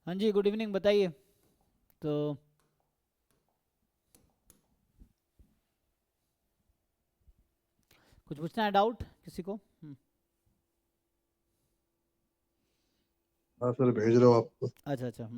हाँ जी, good evening, बताइए। तो कुछ पूछना है, डाउट किसी को? हाँ सर, भेज रहा हूँ आपको। अच्छा अच्छा।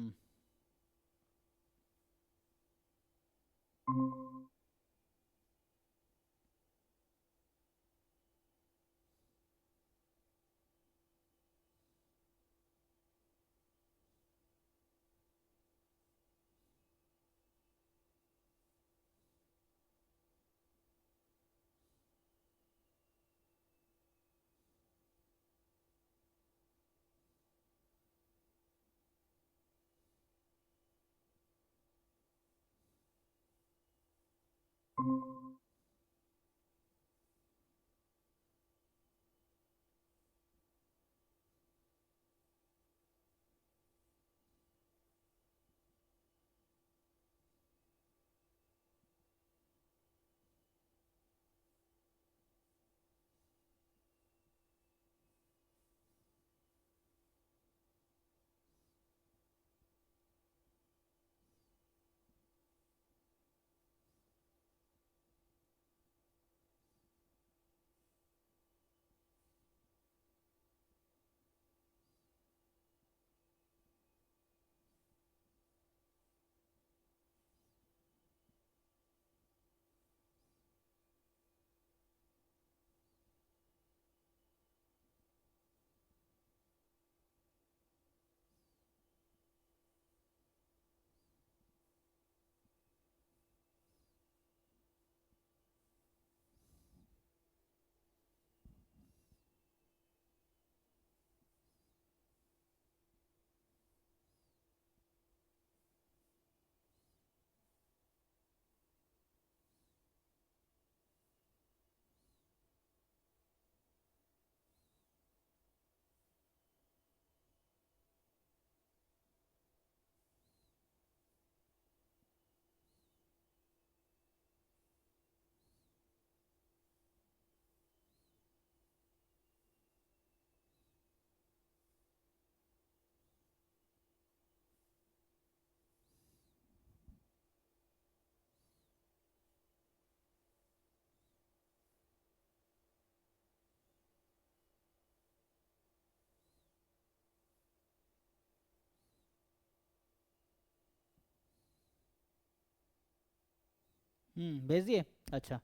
भेज दिए। अच्छा,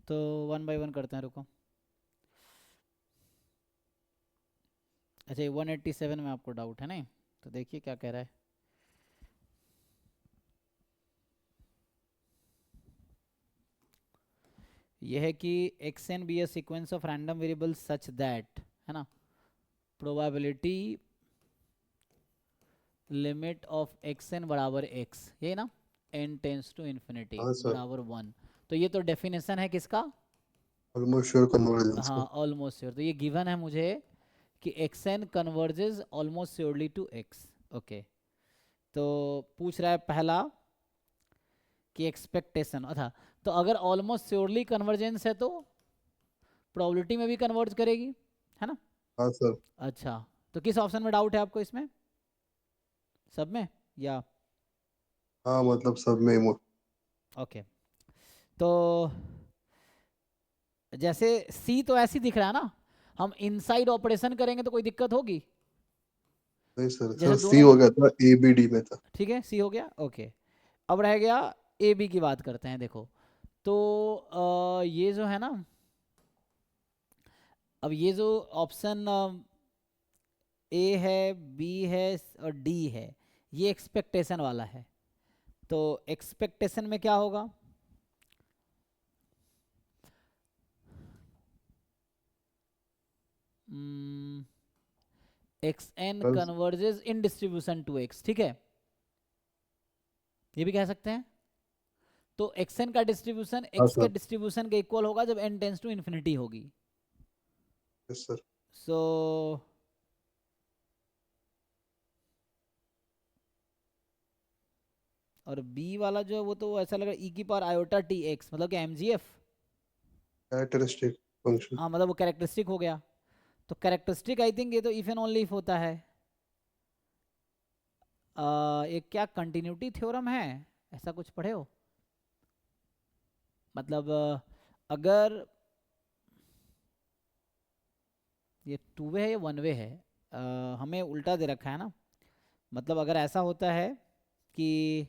तो वन बाय वन करते हैं, रुको। अच्छा, ये 187 में आपको डाउट है नहीं, तो देखिए क्या कह रहा है। यह है कि X N be a sequence of random variable such that, है ना, probability limit of X N बराबर एक्स, ये ना, एन टेंस टू इन्फिनिटी हाँ सर, बराबर 1। तो ये तो डेफिनेशन है किसका? ऑलमोस्ट श्योर कन्वर्जेंस हाँ, का। Almost sure. तो ये गिवन है मुझे कि X N converges almost surely to X. Okay, तो पूछ रहा है पहला कि एक्सपेक्टेशन। अच्छा, तो अगर ऑलमोस्ट श्योरली कन्वर्जेंस है तो प्रोबेबिलिटी में भी कन्वर्ज करेगी, है ना? हाँ सर। अच्छा, तो किस ऑप्शन में डाउट है आपको इसमें? सब में या? हाँ मतलब सब में ओके, तो जैसे सी तो ऐसी दिख रहा है ना, हम इनसाइड ऑपरेशन करेंगे तो कोई दिक्कत होगी? नहीं सर, जैसे सी दोनों में, हो गया था, ए बी डी में था। ठीक है, सी हो गया। ओके, अब रह गया ए बी की बात करते हैं। देखो, तो ये जो है ना, अब ये जो ऑप्शन ए है, बी है और डी है, ये एक्सपेक्टेशन वाला है। तो एक्सपेक्टेशन में क्या होगा? X n sir converges in distribution to x, ठीक है, ये भी कह सकते हैं। तो एक्स एन का डिस्ट्रीब्यूशन हाँ एक्स के सर। डिस्ट्रीब्यूशन के इक्वल होगा जब एन टेंस टू इन्फिनिटी होगी। Yes sir. सो और बी वाला जो है वो तो ऐसा लग रहा है ई की पावर आयोटा टी एक्स, मतलब कि M G F. Characteristic function. हाँ, मतलब वो कैरेक्टरिस्टिक हो गया। तो कैरेक्टरिस्टिक आई थिंक ये तो इफ एंड ओनली इफ होता है। एक क्या कंटिन्यूटी थ्योरम है, ऐसा कुछ पढ़े हो? मतलब अगर ये टू वे है या वन वे है, हमें उल्टा दे रखा है ना। मतलब अगर ऐसा होता है कि,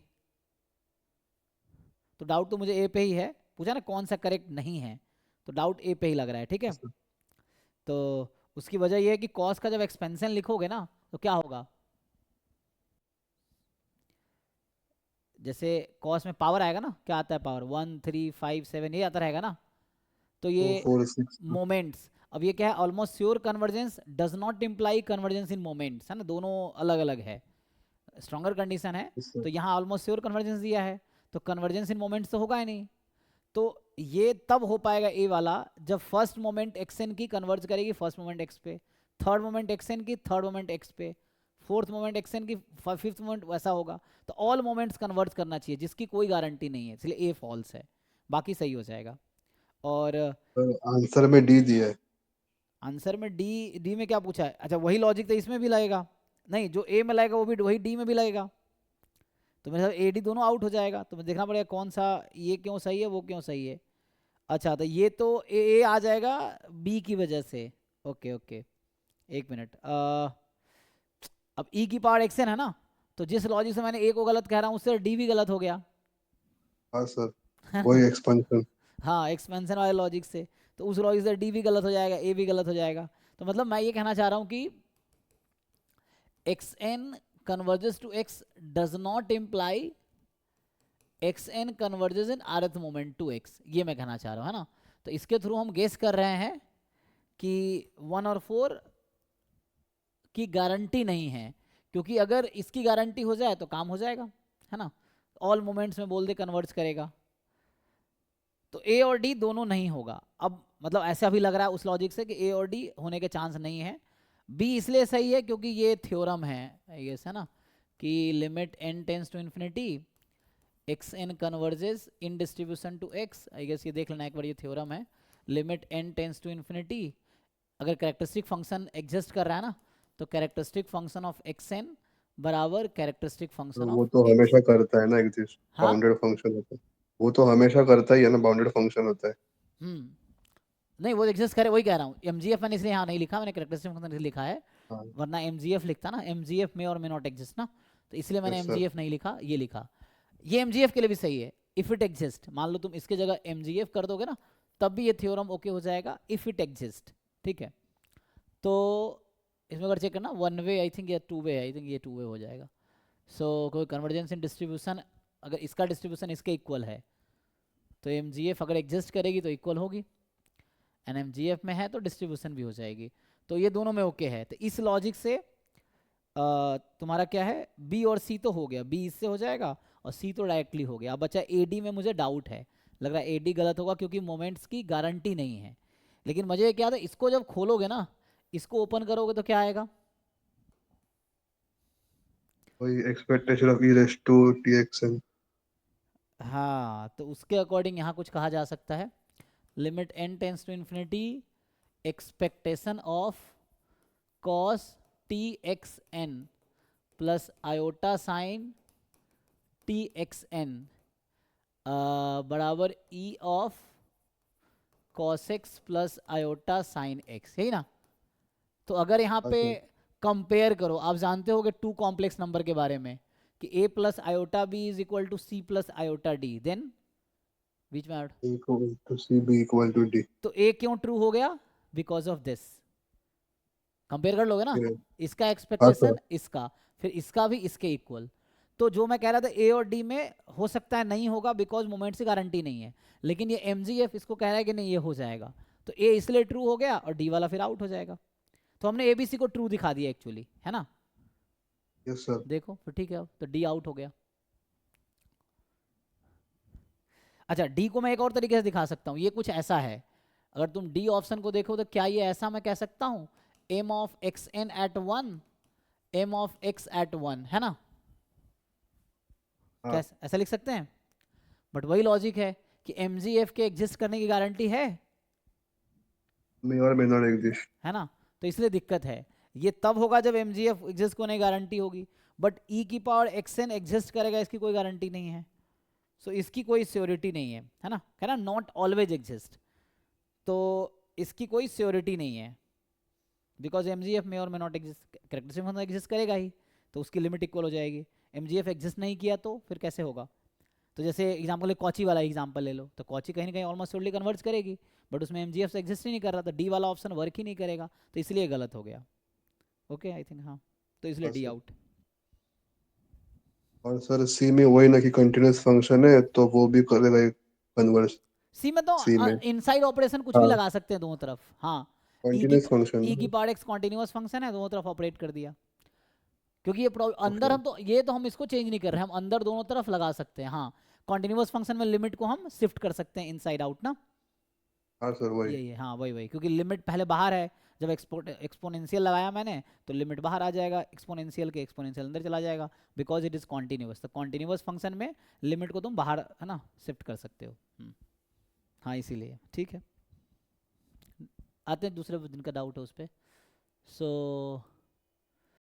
तो डाउट तो मुझे ए पे ही है, पूछा ना कौन सा करेक्ट नहीं है, तो डाउट ए पे ही लग रहा है, ठीक है। Yes, sir. तो उसकी वजह ये है कि कॉस का जब एक्सपेंशन लिखोगे ना तो क्या होगा, जैसे कॉस में पावर आएगा ना, क्या आता है पावर, 1 3 5 7 ये आता रहेगा ना। तो ये 4 4 6 मोमेंट्स, अब ये क्या है, almost sure convergence does not imply convergence in moments, है ना, दोनों अलग अलग है, स्ट्रॉन्गर कंडीशन है। Yes, sir. तो यहाँ ऑलमोस्ट श्योर कन्वर्जेंस दिया है, तो कन्वर्जेंस इन मोमेंट्स तो होगा ही नहीं। तो ये तब हो पाएगा ए वाला जब फर्स्ट मोमेंट एक्स एन की कन्वर्ज करेगी फर्स्ट मोमेंट एक्स पे, थर्ड मोमेंट एक्स एन की थर्ड मोमेंट एक्स पे, फोर्थ मोमेंट एक्स एन की फिफ्थ मोमेंट वैसा होगा। तो ऑल मोमेंट्स कन्वर्ज करना चाहिए, जिसकी कोई गारंटी नहीं है, इसलिए ए फॉल्स है, बाकी सही हो जाएगा। और आंसर में डी दिया है। आंसर में डी, डी में क्या पूछा है, अच्छा वही लॉजिक तो इसमें भी लगेगा, नहीं जो ए में लगेगा वो भी वही डी में भी लगेगा, तो मेरे ए डी दोनों आउट हो जाएगा। तो मुझे देखना पड़ेगा कौन सा, ये क्यों सही है वो क्यों सही है। अच्छा तो ये तो ए आ जाएगा बी की वजह से, ओके ओके, एक मिनट। अब ई की पावर एक्स एन है ना, तो जिस लॉजिक से मैंने ए को गलत कह रहा हूँ उससे डी भी गलत हो गया। हाँ सर, वही एक्सपेंशन। हाँ एक्सपेंशन वाले लॉजिक से, तो उस लॉजिक से डी भी गलत हो जाएगा, ए भी गलत हो जाएगा। तो मतलब मैं ये कहना चाह रहा हूँ कि X N converges to X does not imply X N converges in rth moment to X, ये मैं कहना चाह रहा हूँ, है ना। तो इसके थ्रू हम गेस कर रहे हैं कि 1 और 4 की गारंटी नहीं है, क्योंकि अगर इसकी गारंटी हो जाए तो काम हो जाएगा, है ना, ऑल मोमेंट्स में बोल दे कन्वर्ज करेगा। तो ए और डी दोनों नहीं होगा, अब मतलब ऐसा भी लग रहा है उस लॉजिक से कि ए और डी होने के चांस नहीं है। बी इसलिए सही है क्योंकि ये थ्योरम है ये, है ना, कि limit N tends to infinity X N converges in distribution to X, I guess ये देख लेना एक बार, ये थ्योरम है। Limit N tends to infinity, अगर कैरेक्टरिस्टिक फंक्शन एग्जिस्ट कर रहा है ना, तो characteristic function of X N बराबर कैरेक्टरिस्टिक तो फंक्शन वो ऑफ तो एक्स। हमेशा करता है ना एग्जिस्ट, हाँ। बाउंडेड फंक्शन होता है। वो तो हमेशा करता ही है ना, बाउंडेड फंक्शन होता है। हम्म, नहीं वो एग्जिस्ट करे वही कह रहा हूँ, एम जी एफ मैंने इसलिए यहाँ नहीं लिखा, मैंने कैरेक्टरिस्टिक फंक्शन इसलिए लिखा है, हाँ। वरना एम जी एफ लिखता ना, एम जी एफ में और मे नॉट एग्जिस्ट ना, तो इसलिए मैंने yes M G sir. F नहीं लिखा, ये लिखा। ये एम जी एफ के लिए भी सही है, इफ इट एग्जिस्ट, मान लो तुम इसके जगह एम जी एफ कर दोगे ना, तब भी ये थ्योरम ओके हो जाएगा, इफ इट एग्जिस्ट, ठीक है। तो इसमें अगर चेक करना वन वे आई थिंक या टू वे, आई थिंक ये टू वे हो जाएगा। सो कोई कन्वर्जेंस इन डिस्ट्रीब्यूशन, अगर इसका डिस्ट्रीब्यूशन इसके इक्वल है तो एम जी एफ अगर एग्जिस्ट करेगी तो इक्वल होगी, एन एम जी एफ में है तो डिस्ट्रीब्यूशन भी हो जाएगी। तो ये दोनों में ओके है, तो इस लॉजिक से तुम्हारा क्या है, बी और सी तो हो गया, बी इससे हो जाएगा और सी तो डायरेक्टली हो गया। अब बचा ए डी में मुझे डाउट है, लग रहा है ए डी गलत होगा क्योंकि मोमेंट्स की गारंटी नहीं है। लेकिन मुझे क्या था, इसको जब खोलोगे ना, इसको ओपन करोगे तो क्या आएगा, वही expectation of E raise to T x N. हाँ तो उसके अकॉर्डिंग यहाँ कुछ कहा जा सकता है, limit N tends to infinity expectation of cos t x n plus iota sine t x N बराबर E of cos x plus iota sine x, यही ना। तो अगर यहाँ हाँ पे सर। कंपेयर करो, आप जानते होगे टू कॉम्प्लेक्स नंबर के बारे में कि a plus iota b is equal to c plus iota d, then बीच में add। Equal to c b equal to d. तो a क्यों ट्रू हो गया, बिकॉज ऑफ दिस, कंपेयर कर लोगे ना, इसका हाँ सर। एक्सपेक्टेशन इसका, फिर इसका भी इसके इक्वल। तो जो मैं कह रहा था ए और डी में हो सकता है नहीं होगा बिकॉज मोमेंट की गारंटी नहीं है, लेकिन ये एम जी एफ इसको कह रहा है कि नहीं ये हो जाएगा, तो ए इसलिए ट्रू हो गया और डी वाला फिर आउट हो जाएगा। तो हमने ए बी सी को ट्रू दिखा दिया एक्चुअली, है ना। Yes sir. देखो फिर ठीक है, अब तो डी आउट हो गया। अच्छा डी को मैं एक और तरीके से दिखा सकता हूँ, ये कुछ ऐसा है, अगर तुम डी ऑप्शन को देखो तो क्या ये ऐसा मैं कह सकता हूँ, M of X N at one, M of X at one, है ना, क्या हाँ। ऐसा लिख सकते हैं। बट वही लॉजिक है कि एम जी एफ के एग्जिस्ट करने की गारंटी मे और मे नॉट एग्जिस्ट। है ना, तो इसलिए दिक्कत है। ये तब होगा जब एम जी एफ एग्जिस्ट होने की गारंटी होगी, बट ई की पावर एक्स एन एग्जिस्ट करेगा इसकी कोई गारंटी नहीं है. सो इसकी कोई श्योरिटी नहीं है ना, है ना, नॉट ऑलवेज एग्जिस्ट. तो इसकी कोई श्योरिटी नहीं है बिकॉज एमजीएफ में और में not exist, characteristic function exist करेगा ही तो उसकी लिमिट इक्वल हो जाएगी. एमजीएफ एग्जिस्ट नहीं किया तो फिर कैसे होगा. तो जैसे एग्जाम्पल कॉची वाला एग्जाम्पल ले लो, तो कॉची कहीं ना कहीं ऑलमोस्ट श्योरली कन्वर्ज करेगी बट उसमें एमजीएफ एग्जिस्ट ही नहीं कर रहा, तो डी वाला ऑप्शन वर्क ही नहीं करेगा, तो इसलिए गलत हो गया. ओके आई थिंक हाँ, तो इसलिए हाँ डी सर. आउट. और सर सी में वही ना कि कंटिन्यूअस फंक्शन है तो वो भी करेगा कन्वर्स. सी में तो सी में. इनसाइड ऑपरेशन कुछ भी हाँ, लगा सकते हैं दोनों तरफ. हाँ, कंटिन्यूअस फंक्शन ई की है. पावर एक्स कॉन्टिन्यूस फंक्शन है, दोनों तरफ ऑपरेट कर दिया. क्योंकि ये अंदर ओके. हम तो ये तो हम इसको चेंज नहीं कर रहे, हम अंदर दोनों तरफ लगा सकते हैं. हाँ, कॉन्टिन्यूस फंक्शन में लिमिट को हम शिफ्ट कर सकते हैं इनसाइड आउट ना. हाँ सर वही. ये हाँ वही क्योंकि लिमिट पहले बाहर है, जब एक्सपोनेंशियल लगाया मैंने तो लिमिट बाहर आ जाएगा, एक्सपोनेंशियल के एक्सपोनेंशियल अंदर चला जाएगा बिकॉज इट इज कॉन्टिन्यूस. तो कॉन्टिन्यूस फंक्शन में लिमिट को तुम बाहर है ना शिफ्ट कर सकते हो. हाँ इसीलिए ठीक है. आते हैं दूसरे जिनका डाउट है उस पर. सो